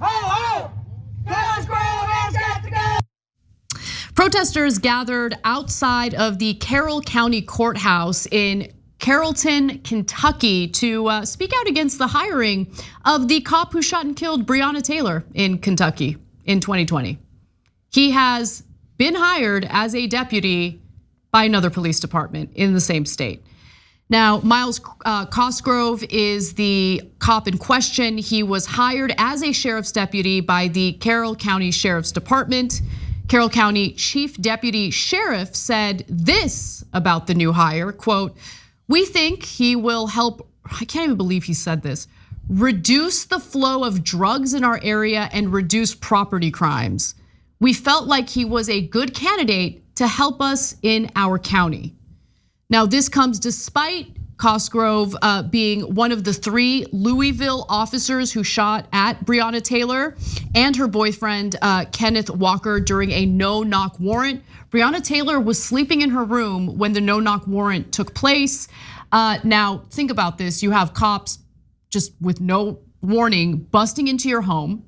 Ho, ho! Cosgrove has got to go! Protesters gathered outside of the Carroll County Courthouse in Carrollton, Kentucky to speak out against the hiring of the cop who shot and killed Breonna Taylor in Kentucky in 2020. He has been hired as a deputy by another police department in the same state. Now, Myles Cosgrove is the cop in question. He was hired as a sheriff's deputy by the Carroll County Sheriff's Department. Carroll County Chief Deputy Sheriff said this about the new hire, quote, "We think he will help," I can't even believe he said this, "reduce the flow of drugs in our area and reduce property crimes. We felt like he was a good candidate to help us in our county." Now, this comes despite Cosgrove being one of the 3 Louisville officers who shot at Breonna Taylor and her boyfriend, Kenneth Walker, during a no-knock warrant. Breonna Taylor was sleeping in her room when the no-knock warrant took place. Now, think about this. You have cops just with no warning busting into your home.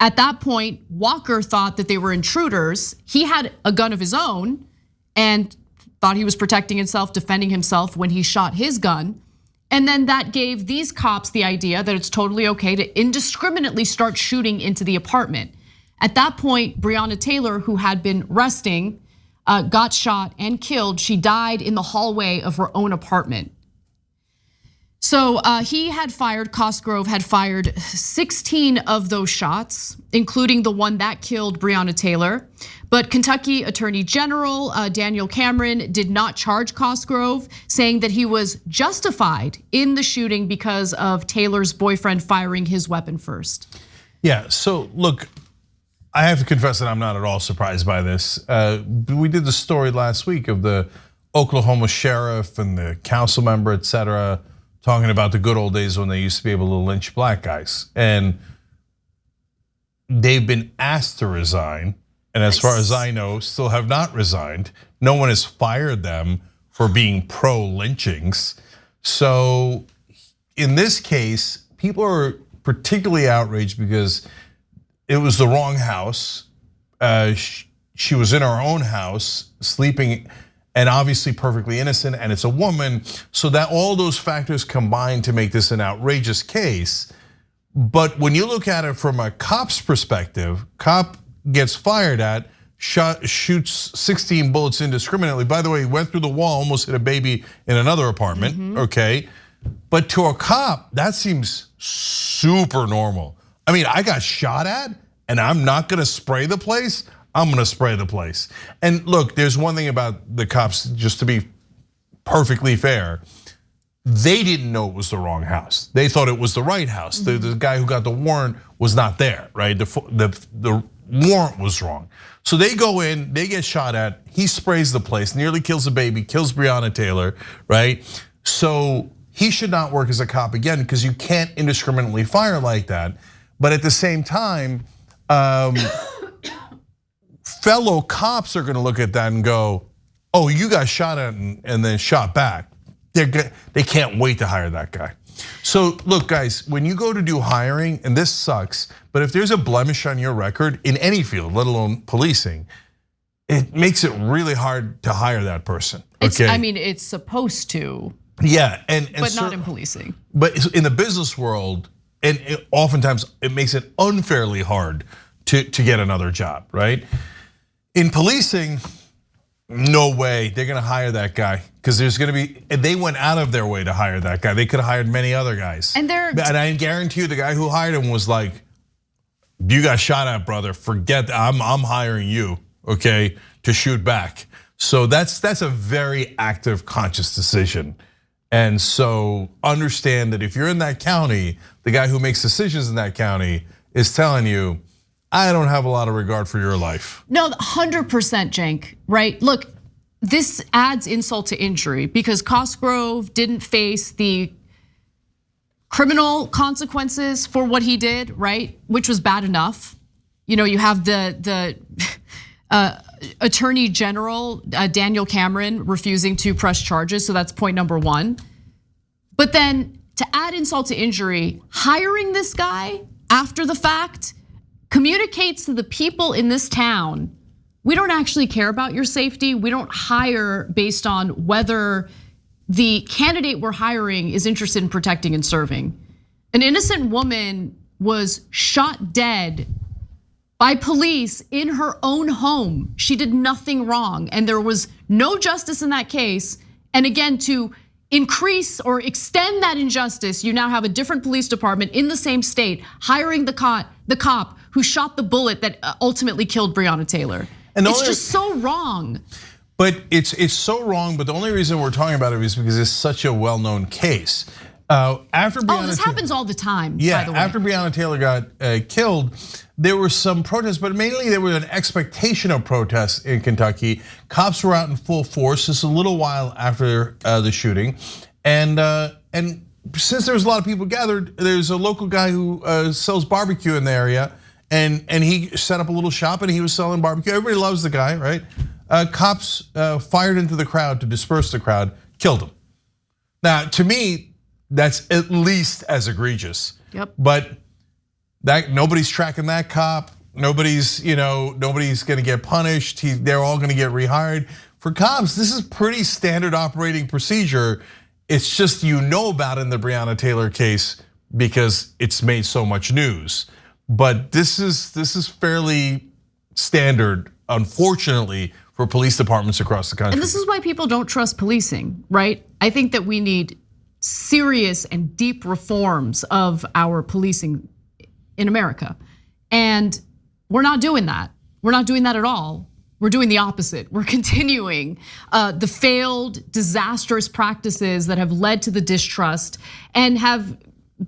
At that point, Walker thought that they were intruders. He had a gun of his own and thought he was protecting himself, defending himself when he shot his gun. And then that gave these cops the idea that it's totally okay to indiscriminately start shooting into the apartment. At that point, Breonna Taylor, who had been resting, got shot and killed. She died in the hallway of her own apartment. So Cosgrove had fired 16 of those shots, including the one that killed Breonna Taylor. But Kentucky Attorney General Daniel Cameron did not charge Cosgrove, saying that he was justified in the shooting because of Taylor's boyfriend firing his weapon first. Yeah, so look, I have to confess that I'm not at all surprised by this. We did the story last week of the Oklahoma sheriff and the council member, et cetera, talking about the good old days when they used to be able to lynch black guys. And they've been asked to resign, and as far as I know, still have not resigned. No one has fired them for being pro-lynchings. So in this case, people are particularly outraged because it was the wrong house. She was in her own house, sleeping, and obviously perfectly innocent, and it's a woman. So that all those factors combine to make this an outrageous case. But when you look at it from a cop's perspective, cop gets fired at, shoots 16 bullets indiscriminately. By the way, he went through the wall, almost hit a baby in another apartment, okay? But to a cop, that seems super normal. I mean, I got shot at and I'm not gonna spray the place, I'm gonna spray the place. And look, there's one thing about the cops, just to be perfectly fair, they didn't know it was the wrong house. They thought it was the right house. The guy who got the warrant was not there, right? The warrant was wrong. So they go in, they get shot at, he sprays the place, nearly kills a baby, kills Breonna Taylor, right? So he should not work as a cop again because you can't indiscriminately fire like that. But at the same time, fellow cops are gonna look at that and go, oh, you got shot at and then shot back. They can't wait to hire that guy. So look, guys, when you go to do hiring, and this sucks, but if there's a blemish on your record in any field, let alone policing, it makes it really hard to hire that person. Okay? I mean, it's supposed to. Yeah, but not in policing. But in the business world, and oftentimes it makes it unfairly hard to get another job, right? In policing, no way they're gonna hire that guy because there's gonna be, they went out of their way to hire that guy. They could have hired many other guys. And I guarantee you the guy who hired him was like, you got shot at, brother, forget that, I'm hiring you, okay, to shoot back. So that's a very active, conscious decision. And so understand that if you're in that county, the guy who makes decisions in that county is telling you, I don't have a lot of regard for your life. No, 100%, Cenk, right? Look, this adds insult to injury because Cosgrove didn't face the criminal consequences for what he did, right? Which was bad enough. You know, you have the Attorney General, Daniel Cameron, refusing to press charges, so that's point number one. But then to add insult to injury, hiring this guy after the fact, communicates to the people in this town, we don't actually care about your safety. We don't hire based on whether the candidate we're hiring is interested in protecting and serving. An innocent woman was shot dead by police in her own home. She did nothing wrong, and there was no justice in that case. And again, to increase or extend that injustice, you now have a different police department in the same state hiring the cop who shot the bullet that ultimately killed Breonna Taylor. And it's just so wrong. But it's so wrong. But the only reason we're talking about it is because it's such a well-known case. After Breonna this happens all the time. Yeah, by the way. After Breonna Taylor got killed, there were some protests, but mainly there was an expectation of protests in Kentucky. Cops were out in full force just a little while after the shooting, and since there was a lot of people gathered, there's a local guy who sells barbecue in the area, and he set up a little shop and he was selling barbecue. Everybody loves the guy, right? Cops fired into the crowd to disperse the crowd, killed him. Now, to me, that's at least as egregious. Yep. But that nobody's tracking that cop. Nobody's gonna get punished. They're all gonna get rehired. For cops, this is pretty standard operating procedure. It's just about it in the Breonna Taylor case because it's made so much news. But this is fairly standard, unfortunately, for police departments across the country. And this is why people don't trust policing, right? I think that we need serious and deep reforms of our policing in America. And we're not doing that. We're not doing that at all. We're doing the opposite. We're continuing the failed, disastrous practices that have led to the distrust and have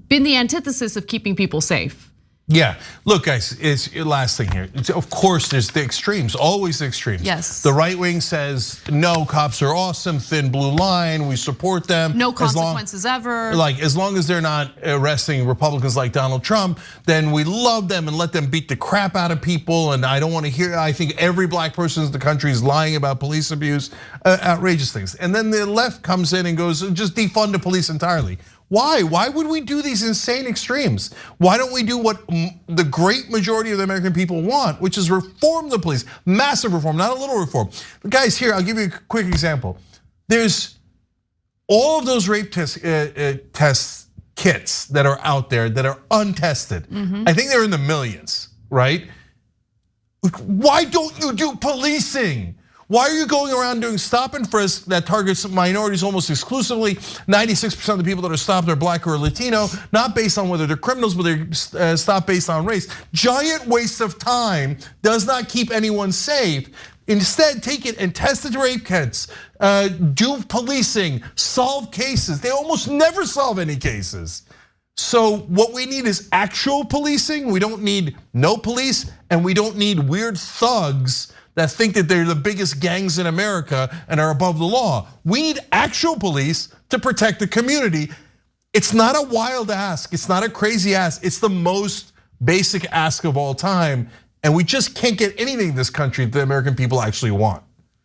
been the antithesis of keeping people safe. Yeah, look guys, it's last thing here. Of course, there's the extremes, always the extremes. Yes. The right wing says, no, cops are awesome, thin blue line, we support them. No consequences ever. Like, as long as they're not arresting Republicans like Donald Trump, then we love them and let them beat the crap out of people. And I don't want to hear, I think every black person in the country is lying about police abuse, outrageous things. And then the left comes in and goes, just defund the police entirely. Why? Why would we do these insane extremes? Why don't we do what the great majority of the American people want, which is reform the police, massive reform, not a little reform. But guys, here, I'll give you a quick example. There's all of those rape test kits that are out there that are untested. I think they're in the millions, right? Why don't you do policing? Why are you going around doing stop and frisk that targets minorities almost exclusively? 96% of the people that are stopped are black or Latino, not based on whether they're criminals, but they're stopped based on race. Giant waste of time, does not keep anyone safe. Instead, take it and test the rape kits, do policing, solve cases. They almost never solve any cases. So what we need is actual policing. We don't need no police, and we don't need weird thugs that think that they're the biggest gangs in America and are above the law. We need actual police to protect the community. It's not a wild ask, it's not a crazy ask, it's the most basic ask of all time. And we just can't get anything in this country that the American people actually want.